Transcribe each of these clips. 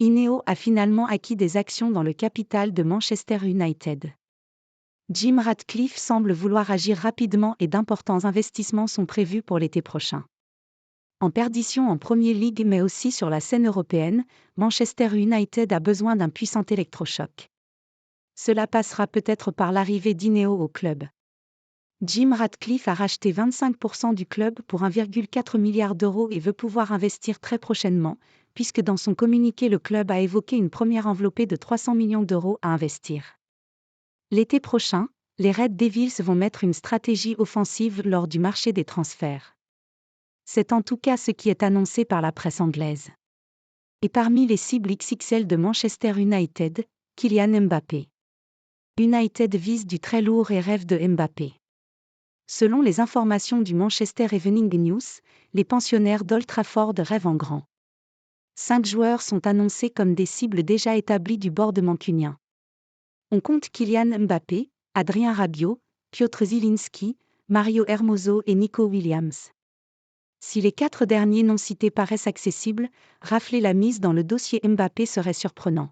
Ineos a finalement acquis des actions dans le capital de Manchester United. Jim Ratcliffe semble vouloir agir rapidement et d'importants investissements sont prévus pour l'été prochain. En perdition en Premier League mais aussi sur la scène européenne, Manchester United a besoin d'un puissant électrochoc. Cela passera peut-être par l'arrivée d'Ineos au club. Jim Ratcliffe a racheté 25% du club pour 1,4 milliard d'euros et veut pouvoir investir très prochainement, puisque dans son communiqué le club a évoqué une première enveloppée de 300 millions d'euros à investir. L'été prochain, les Red Devils vont mettre une stratégie offensive lors du marché des transferts. C'est en tout cas ce qui est annoncé par la presse anglaise. Et parmi les cibles XXL de Manchester United, Kylian Mbappé. United vise du très lourd et rêve de Mbappé. Selon les informations du Manchester Evening News, les pensionnaires d'Old Trafford rêvent en grand. 5 joueurs sont annoncés comme des cibles déjà établies du board mancunien. On compte Kylian Mbappé, Adrien Rabiot, Piotr Zielinski, Mario Hermoso et Nico Williams. Si les 4 derniers non cités paraissent accessibles, rafler la mise dans le dossier Mbappé serait surprenant.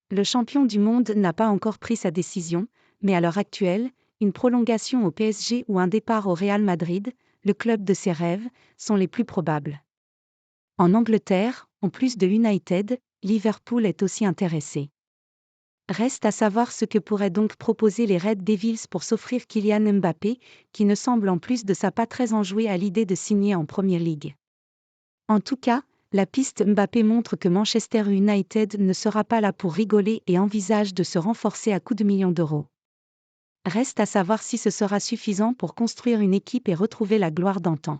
Le champion du monde n'a pas encore pris sa décision, mais à l'heure actuelle, une prolongation au PSG ou un départ au Real Madrid, le club de ses rêves, sont les plus probables. En Angleterre, en plus de United, Liverpool est aussi intéressé. Reste à savoir ce que pourraient donc proposer les Red Devils pour s'offrir Kylian Mbappé, qui ne semble en plus de ça pas très enjoué à l'idée de signer en Premier League. En tout cas, la piste Mbappé montre que Manchester United ne sera pas là pour rigoler et envisage de se renforcer à coups de millions d'euros. Reste à savoir si ce sera suffisant pour construire une équipe et retrouver la gloire d'antan.